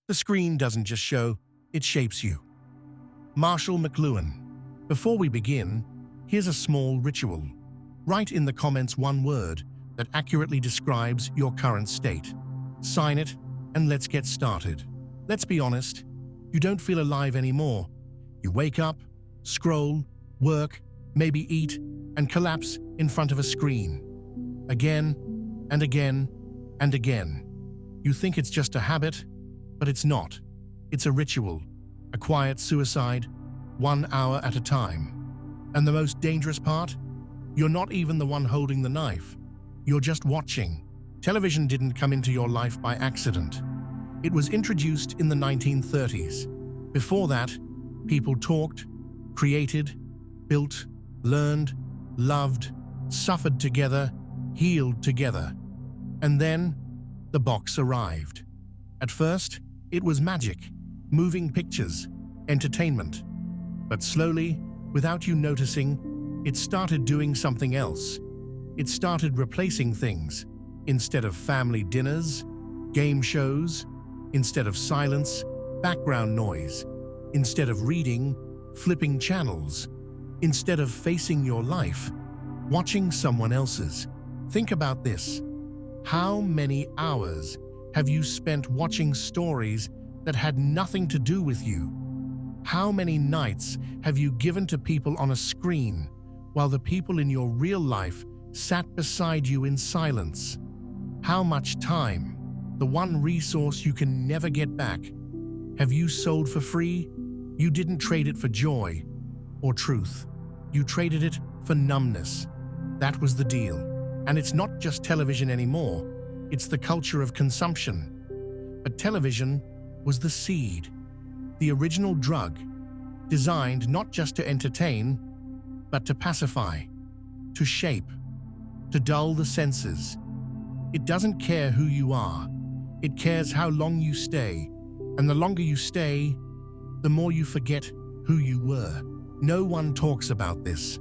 The screen doesn't just show, it shapes you. Marshall McLuhan. Before we begin, here's a small ritual. Write in the comments one word that accurately describes your current state. Sign it, and let's get started. Let's be honest, you don't feel alive anymore. You wake up, scroll, work, maybe eat, and collapse in front of a screen. Again, and again, and again. You think it's just a habit, but it's not. It's a ritual, a quiet suicide, 1 hour at a time. And the most dangerous part? You're not even the one holding the knife. You're just watching. Television didn't come into your life by accident. It was introduced in the 1930s. Before that, people talked, created, built, learned, loved, suffered together, healed together. And then, the box arrived. At first, it was magic, moving pictures, entertainment. But slowly, without you noticing, it started doing something else. It started replacing things. Instead of family dinners, game shows, instead of silence, background noise, instead of reading, flipping channels, instead of facing your life, watching someone else's. Think about this. How many hours have you spent watching stories that had nothing to do with you? How many nights have you given to people on a screen while the people in your real life sat beside you in silence? How much time, the one resource you can never get back, have you sold for free? You didn't trade it for joy or truth. You traded it for numbness. That was the deal. And it's not just television anymore. It's the culture of consumption. But television was the seed, the original drug, designed not just to entertain, but to pacify, to shape, to dull the senses. It doesn't care who you are. It cares how long you stay. And the longer you stay, the more you forget who you were. No one talks about this.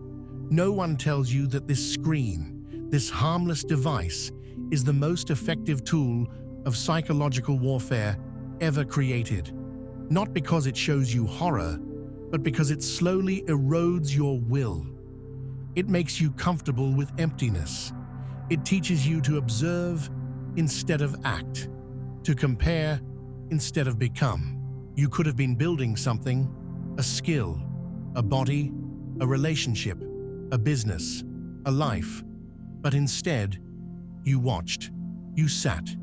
No one tells you that this screen, this harmless device, is the most effective tool of psychological warfare ever created. Not because it shows you horror, but because it slowly erodes your will. It makes you comfortable with emptiness. It teaches you to observe instead of act, to compare instead of become. You could have been building something, a skill, a body, a relationship, a business, a life, but instead, you watched, you sat,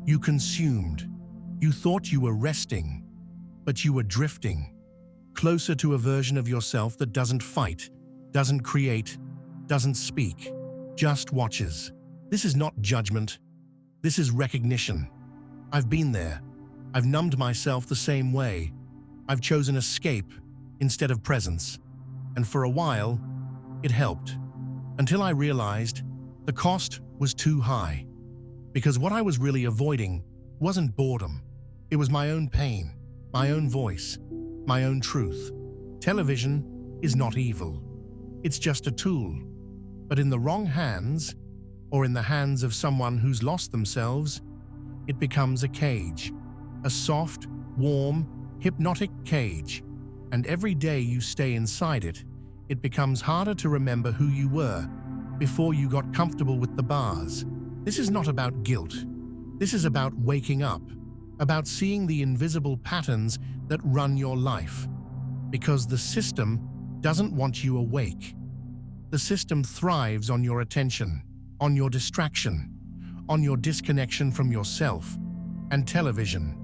you consumed, you thought you were resting, but you were drifting, closer to a version of yourself that doesn't fight, doesn't create, doesn't speak, just watches. This is not judgment. This is recognition. I've been there. I've numbed myself the same way. I've chosen escape instead of presence. And for a while, it helped. Until I realized the cost was too high. Because what I was really avoiding wasn't boredom. It was my own pain, my own voice, my own truth. Television is not evil. It's just a tool. But in the wrong hands, or in the hands of someone who's lost themselves, it becomes a cage. A soft, warm, hypnotic cage. And every day you stay inside it, it becomes harder to remember who you were before you got comfortable with the bars. This is not about guilt. This is about waking up, about seeing the invisible patterns that run your life. Because the system doesn't want you awake. The system thrives on your attention, on your distraction, on your disconnection from yourself. And television,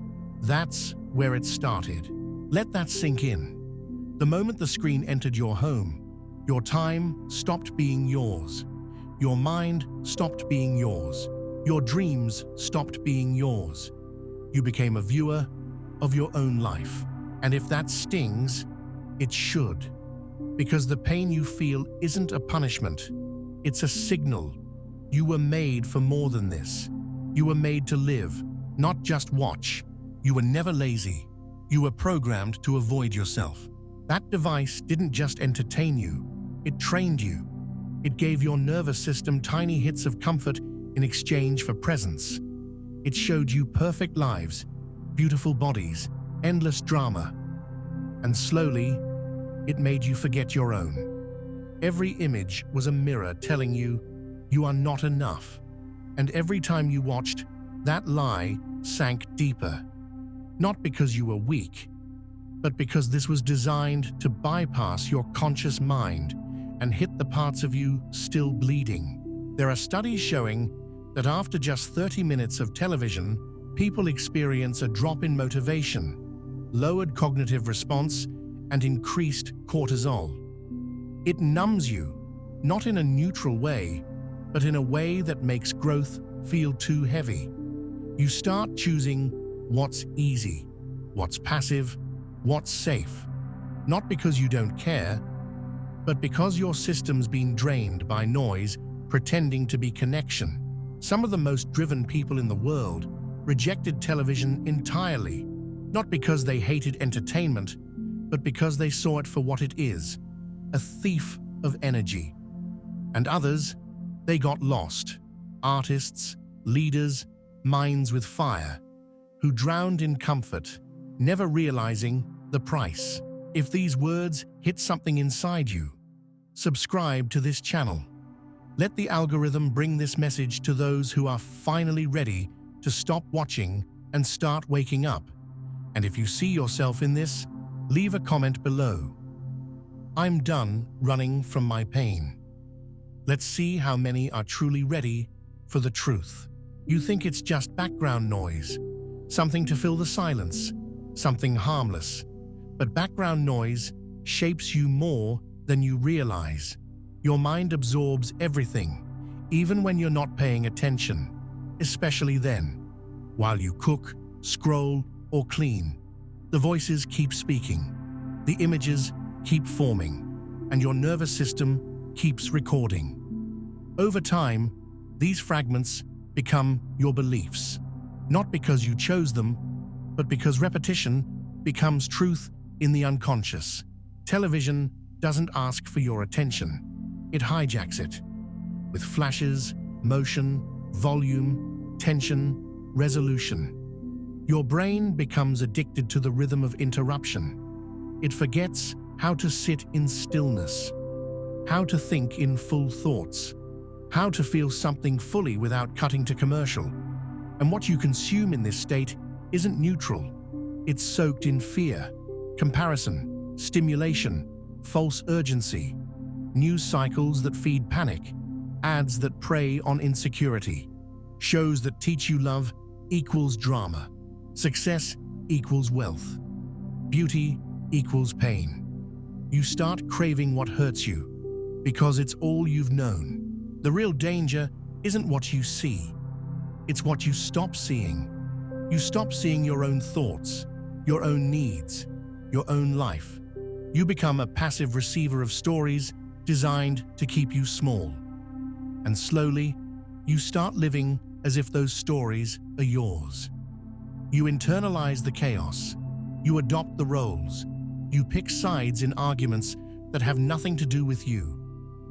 that's where it started. Let that sink in. The moment the screen entered your home, your time stopped being yours. Your mind stopped being yours. Your dreams stopped being yours. You became a viewer of your own life. And if that stings, it should. Because the pain you feel isn't a punishment. It's a signal. You were made for more than this. You were made to live, not just watch. You were never lazy. You were programmed to avoid yourself. That device didn't just entertain you, it trained you. It gave your nervous system tiny hits of comfort in exchange for presence. It showed you perfect lives, beautiful bodies, endless drama. And slowly, it made you forget your own. Every image was a mirror telling you, you are not enough. And every time you watched, that lie sank deeper. Not because you were weak, but because this was designed to bypass your conscious mind and hit the parts of you still bleeding. There are studies showing that after just 30 minutes of television, people experience a drop in motivation, lowered cognitive response, and increased cortisol. It numbs you, not in a neutral way, but in a way that makes growth feel too heavy. You start choosing what's easy, what's passive, what's safe, not because you don't care, but because your system's been drained by noise pretending to be connection. Some of the most driven people in the world rejected television entirely, not because they hated entertainment, but because they saw it for what it is, a thief of energy. And others, they got lost. Artists, leaders, minds with fire, who drowned in comfort, never realizing the price. If these words hit something inside you, subscribe to this channel. Let the algorithm bring this message to those who are finally ready to stop watching and start waking up. And if you see yourself in this, leave a comment below. I'm done running from my pain. Let's see how many are truly ready for the truth. You think it's just background noise, something to fill the silence, something harmless. But background noise shapes you more than you realize. Your mind absorbs everything, even when you're not paying attention, especially then. While you cook, scroll, or clean, the voices keep speaking, the images keep forming, and your nervous system keeps recording. Over time, these fragments become your beliefs, not because you chose them, but because repetition becomes truth in the unconscious. Television doesn't ask for your attention. It hijacks it. With flashes, motion, volume, tension, resolution. Your brain becomes addicted to the rhythm of interruption. It forgets how to sit in stillness, how to think in full thoughts, how to feel something fully without cutting to commercial. And what you consume in this state isn't neutral. It's soaked in fear, comparison, stimulation, false urgency, news cycles that feed panic, ads that prey on insecurity, shows that teach you love equals drama, success equals wealth, beauty equals pain. You start craving what hurts you because it's all you've known. The real danger isn't what you see, it's what you stop seeing. You stop seeing your own thoughts, your own needs, your own life. You become a passive receiver of stories designed to keep you small. And slowly, you start living as if those stories are yours. You internalize the chaos. You adopt the roles. You pick sides in arguments that have nothing to do with you.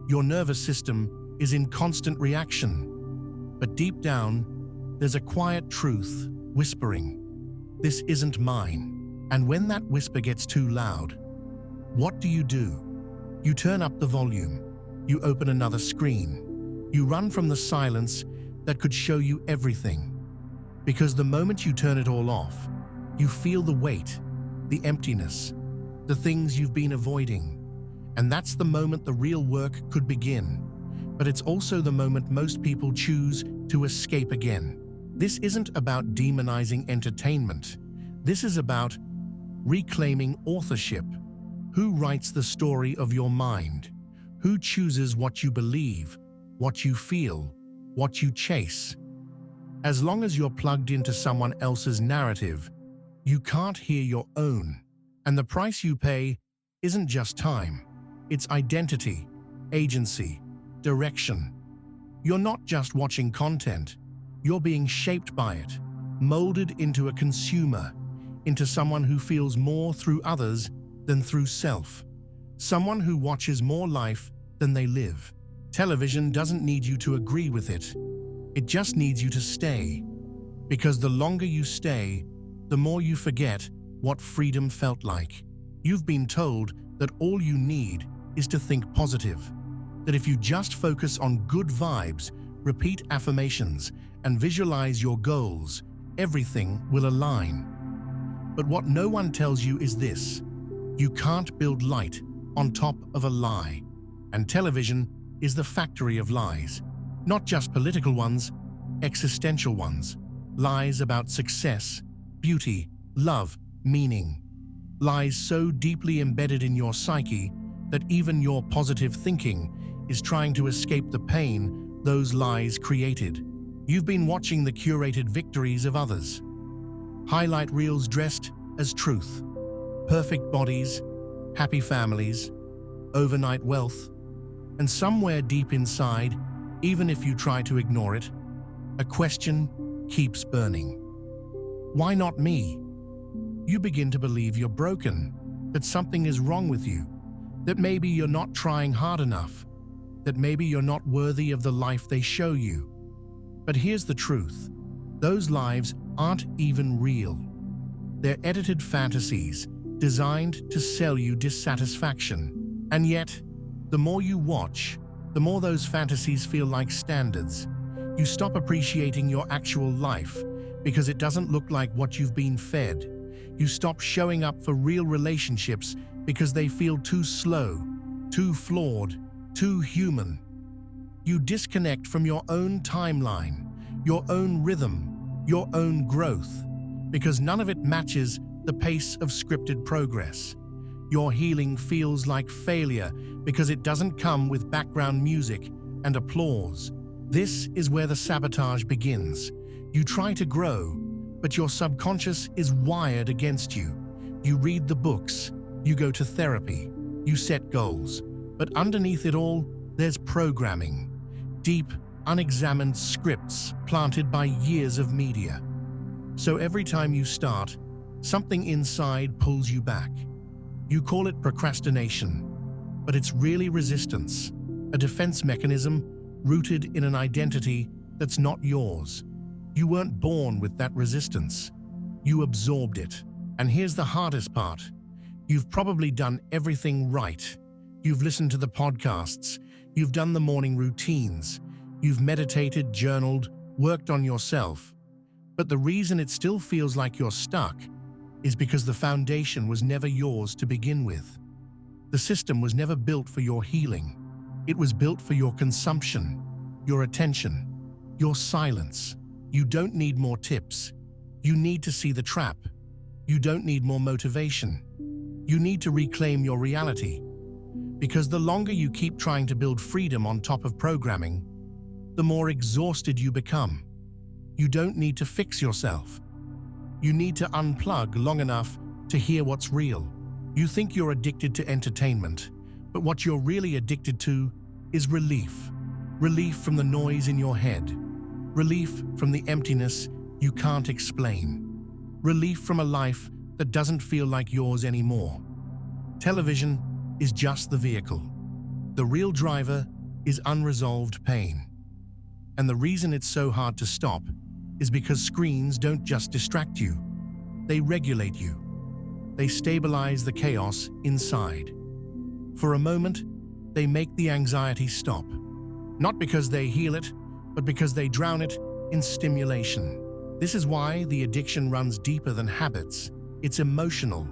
Your nervous system is in constant reaction. But deep down, there's a quiet truth whispering, "This isn't mine." And when that whisper gets too loud, what do? You turn up the volume. You open another screen. You run from the silence that could show you everything. Because the moment you turn it all off, you feel the weight, the emptiness, the things you've been avoiding. And that's the moment the real work could begin. But it's also the moment most people choose to escape again. This isn't about demonizing entertainment. This is about reclaiming authorship. Who writes the story of your mind? Who chooses what you believe, what you feel, what you chase? As long as you're plugged into someone else's narrative, you can't hear your own. And the price you pay isn't just time. It's identity, agency, direction. You're not just watching content. You're being shaped by it, molded into a consumer, into someone who feels more through others than through self. Someone who watches more life than they live. Television doesn't need you to agree with it. It just needs you to stay. Because the longer you stay, the more you forget what freedom felt like. You've been told that all you need is to think positive, that if you just focus on good vibes, repeat affirmations, and visualize your goals, everything will align. But what no one tells you is this: you can't build light on top of a lie. And television is the factory of lies. Not just political ones, existential ones. Lies about success, beauty, love, meaning. Lies so deeply embedded in your psyche that even your positive thinking is trying to escape the pain those lies created. You've been watching the curated victories of others. Highlight reels dressed as truth. Perfect bodies, happy families, overnight wealth. And somewhere deep inside, even if you try to ignore it, a question keeps burning. Why not me? You begin to believe you're broken, that something is wrong with you, that maybe you're not trying hard enough, that maybe you're not worthy of the life they show you. But here's the truth: those lives aren't even real. They're edited fantasies designed to sell you dissatisfaction. And yet, the more you watch, the more those fantasies feel like standards. You stop appreciating your actual life because it doesn't look like what you've been fed. You stop showing up for real relationships because they feel too slow, too flawed, too human. You disconnect from your own timeline, your own rhythm, your own growth, because none of it matches the pace of scripted progress. Your healing feels like failure because it doesn't come with background music and applause. This is where the sabotage begins. You try to grow, but your subconscious is wired against you. You read the books, you go to therapy, you set goals, but underneath it all, there's programming. Deep, unexamined scripts planted by years of media. So every time you start, something inside pulls you back. You call it procrastination, but it's really resistance, a defense mechanism rooted in an identity that's not yours. You weren't born with that resistance. You absorbed it. And here's the hardest part. You've probably done everything right. You've listened to the podcasts. You've done the morning routines. You've meditated, journaled, worked on yourself. But the reason it still feels like you're stuck is because the foundation was never yours to begin with. The system was never built for your healing. It was built for your consumption, your attention, your silence. You don't need more tips. You need to see the trap. You don't need more motivation. You need to reclaim your reality. Because the longer you keep trying to build freedom on top of programming, the more exhausted you become. You don't need to fix yourself. You need to unplug long enough to hear what's real. You think you're addicted to entertainment, but what you're really addicted to is relief. Relief from the noise in your head. Relief from the emptiness you can't explain. Relief from a life that doesn't feel like yours anymore. Television is just the vehicle. The real driver is unresolved pain. And the reason it's so hard to stop is because screens don't just distract you. They regulate you. They stabilize the chaos inside. For a moment, they make the anxiety stop. Not because they heal it, but because they drown it in stimulation. This is why the addiction runs deeper than habits. It's emotional,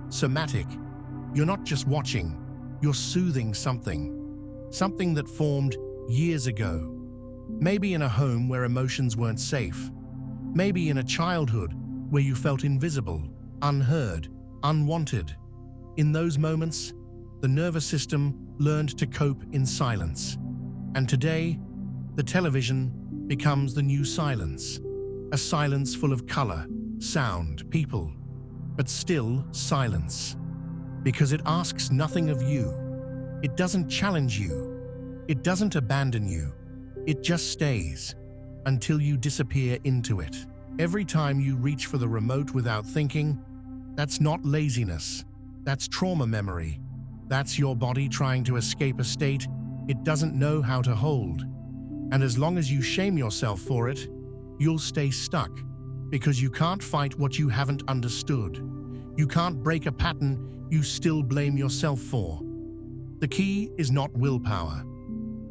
somatic. You're not just watching, you're soothing something. Something that formed years ago. Maybe in a home where emotions weren't safe. Maybe in a childhood where you felt invisible, unheard, unwanted. In those moments, the nervous system learned to cope in silence. And today, the television becomes the new silence. A silence full of color, sound, people, but still silence. Because it asks nothing of you. It doesn't challenge you. It doesn't abandon you. It just stays until you disappear into it. Every time you reach for the remote without thinking, that's not laziness. That's trauma memory. That's your body trying to escape a state it doesn't know how to hold. And as long as you shame yourself for it, you'll stay stuck. Because you can't fight what you haven't understood. You can't break a pattern you still blame yourself for. The key is not willpower.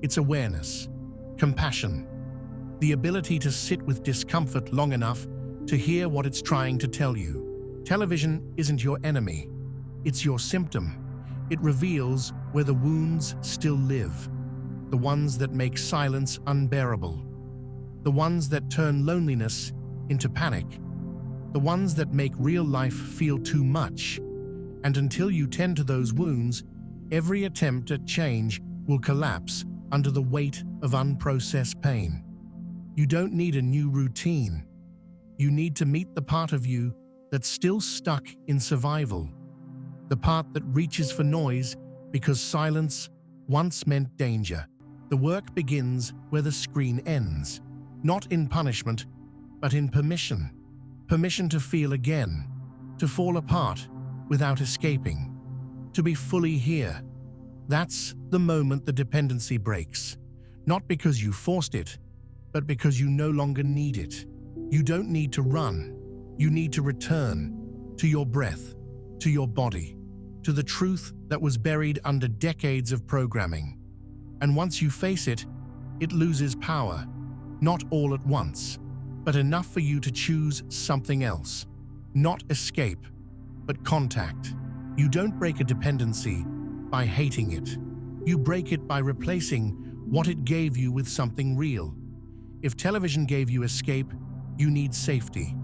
It's awareness, compassion, the ability to sit with discomfort long enough to hear what it's trying to tell you. Television isn't your enemy. It's your symptom. It reveals where the wounds still live, the ones that make silence unbearable, the ones that turn loneliness into panic, the ones that make real life feel too much. And until you tend to those wounds, every attempt at change will collapse under the weight of unprocessed pain. You don't need a new routine. You need to meet the part of you that's still stuck in survival, the part that reaches for noise because silence once meant danger. The work begins where the screen ends, not in punishment, but in permission. Permission to feel again, to fall apart without escaping, to be fully here. That's the moment the dependency breaks, not because you forced it, but because you no longer need it. You don't need to run. You need to return to your breath, to your body, to the truth that was buried under decades of programming. And once you face it, it loses power, not all at once, but enough for you to choose something else. Not escape, but contact. You don't break a dependency by hating it. You break it by replacing what it gave you with something real. If television gave you escape, you need safety.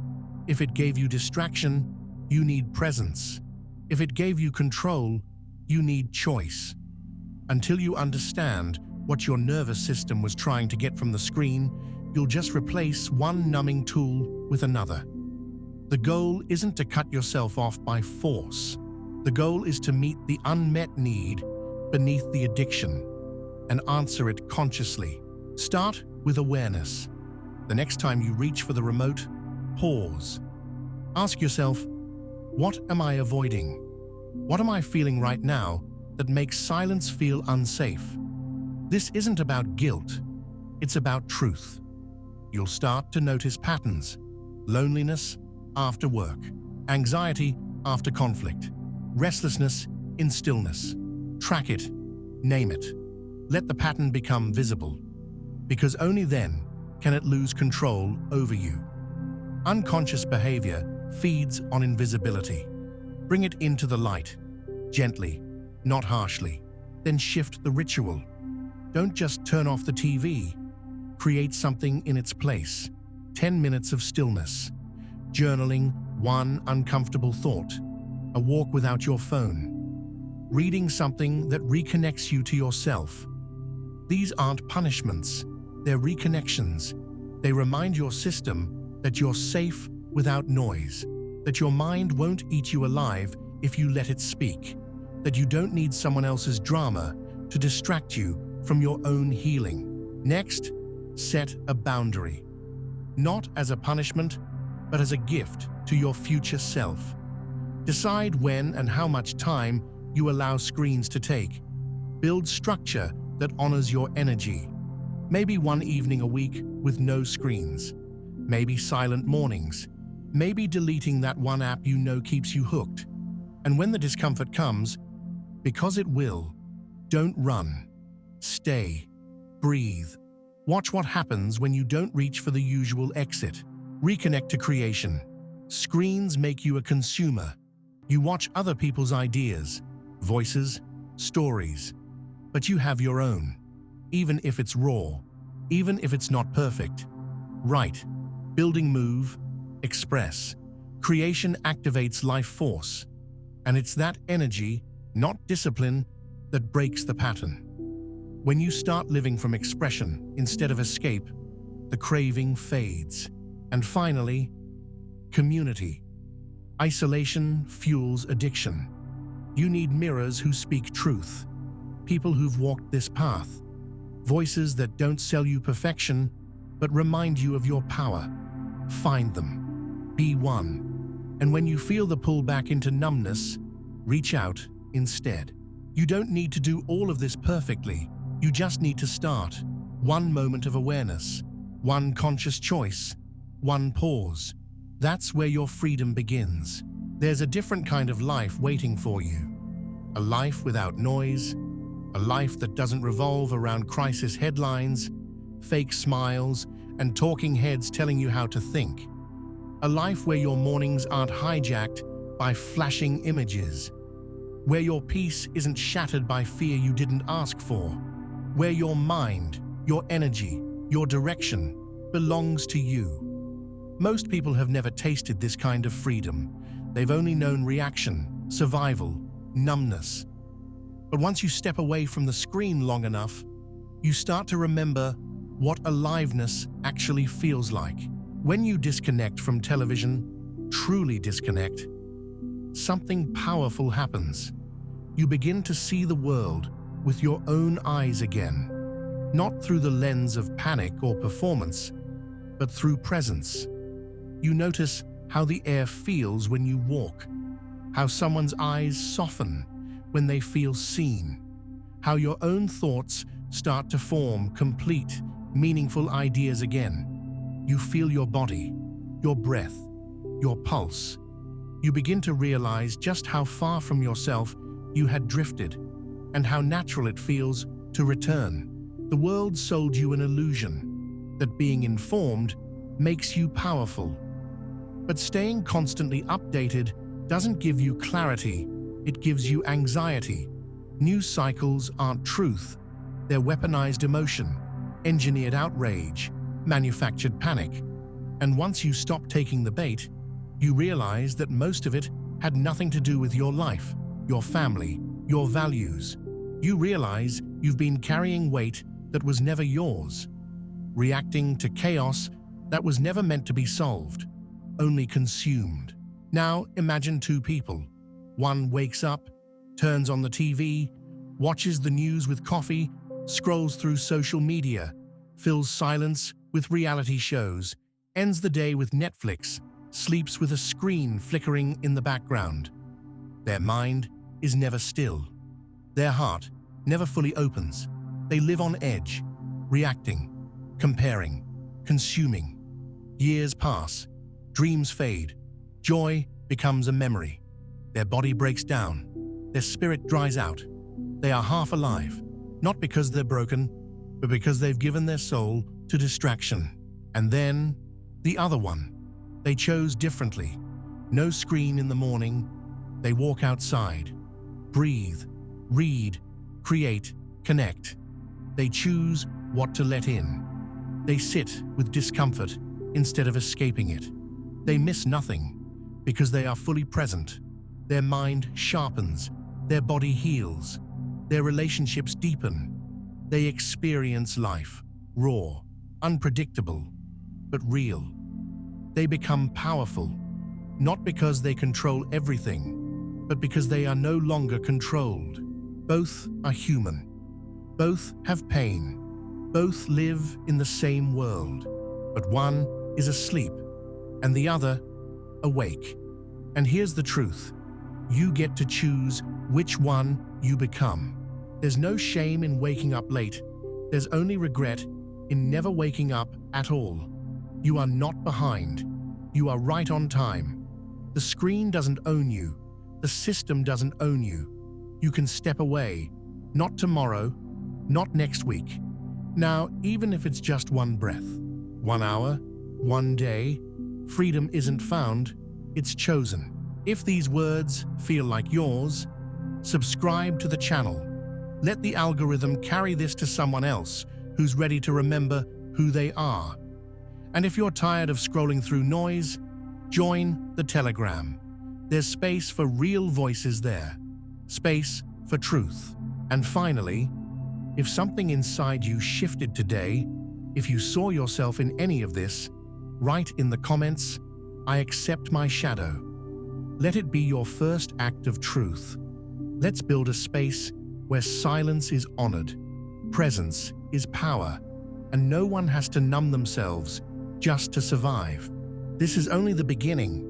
If it gave you distraction, you need presence. If it gave you control, you need choice. Until you understand what your nervous system was trying to get from the screen, you'll just replace one numbing tool with another. The goal isn't to cut yourself off by force. The goal is to meet the unmet need beneath the addiction and answer it consciously. Start with awareness. The next time you reach for the remote, pause. Ask yourself, what am I avoiding? What am I feeling right now that makes silence feel unsafe? This isn't about guilt. It's about truth. You'll start to notice patterns: loneliness after work, anxiety after conflict, restlessness in stillness. Track it, name it. Let the pattern become visible, because only then can it lose control over you. Unconscious behavior feeds on invisibility. Bring it into the light, gently, not harshly. Then shift the ritual. Don't just turn off the TV. Create something in its place. 10 minutes of stillness. Journaling one uncomfortable thought. A walk without your phone. Reading something that reconnects you to yourself. These aren't punishments. They're reconnections. They remind your system that you're safe without noise, that your mind won't eat you alive if you let it speak, that you don't need someone else's drama to distract you from your own healing. Next, set a boundary. Not as a punishment, but as a gift to your future self. Decide when and how much time you allow screens to take. Build structure that honors your energy. Maybe one evening a week with no screens. Maybe silent mornings. Maybe deleting that one app you know keeps you hooked. And when the discomfort comes, because it will, don't run. Stay. Breathe. Watch what happens when you don't reach for the usual exit. Reconnect to creation. Screens make you a consumer. You watch other people's ideas, voices, stories, but you have your own. Even if it's raw, even if it's not perfect. Write, building move, express. Creation activates life force, and it's that energy, not discipline, that breaks the pattern. When you start living from expression instead of escape, the craving fades. And finally, community. Isolation fuels addiction. You need mirrors who speak truth, people who've walked this path, voices that don't sell you perfection, but remind you of your power. Find them. Be one. And when you feel the pull back into numbness, reach out instead. You don't need to do all of this perfectly. You just need to start. One moment of awareness, one conscious choice, one pause, That's where your freedom begins. There's a different kind of life waiting for you. A life without noise, a life that doesn't revolve around crisis headlines, fake smiles, and talking heads telling you how to think. A life where your mornings aren't hijacked by flashing images, where your peace isn't shattered by fear you didn't ask for, where your mind, your energy, your direction belongs to you. Most people have never tasted this kind of freedom. They've only known reaction, survival, numbness. But once you step away from the screen long enough, you start to remember what aliveness actually feels like. When you disconnect from television, truly disconnect, something powerful happens. You begin to see the world with your own eyes again, not through the lens of panic or performance, but through presence. You notice how the air feels when you walk, how someone's eyes soften when they feel seen, how your own thoughts start to form complete, meaningful ideas again. You feel your body, your breath, your pulse. You begin to realize just how far from yourself you had drifted and how natural it feels to return. The world sold you an illusion that being informed makes you powerful. But staying constantly updated doesn't give you clarity, it gives you anxiety. News cycles aren't truth, they're weaponized emotion, engineered outrage, manufactured panic. And once you stop taking the bait, you realize that most of it had nothing to do with your life, your family, your values. You realize you've been carrying weight that was never yours, reacting to chaos that was never meant to be solved, only consumed. Now imagine two people. One wakes up, turns on the TV, watches the news with coffee, scrolls through social media, fills silence with reality shows, ends the day with Netflix, sleeps with a screen flickering in the background. Their mind is never still. Their heart never fully opens. They live on edge, reacting, comparing, consuming. Years pass, dreams fade, joy becomes a memory. Their body breaks down, their spirit dries out. They are half alive, not because they're broken, but because they've given their soul to distraction. And then, the other one. They chose differently. No screen in the morning. They walk outside, breathe, read, create, connect. They choose what to let in. They sit with discomfort instead of escaping it. They miss nothing because they are fully present. Their mind sharpens, their body heals, their relationships deepen. They experience life, raw, unpredictable, but real. They become powerful, not because they control everything, but because they are no longer controlled. Both are human. Both have pain. Both live in the same world. But one is asleep, and the other awake. And here's the truth. You get to choose which one you become. There's no shame in waking up late. There's only regret in never waking up at all. You are not behind. You are right on time. The screen doesn't own you. The system doesn't own you. You can step away. Not tomorrow, not next week. Now, even if it's just one breath, 1 hour, 1 day, freedom isn't found, it's chosen. If these words feel like yours, subscribe to the channel. Let the algorithm carry this to someone else who's ready to remember who they are. And if you're tired of scrolling through noise, join the Telegram. There's space for real voices there, space for truth. And finally, if something inside you shifted today, if you saw yourself in any of this, write in the comments, "I accept my shadow." Let it be your first act of truth. Let's build a space where silence is honored, presence is power, and no one has to numb themselves just to survive. This is only the beginning.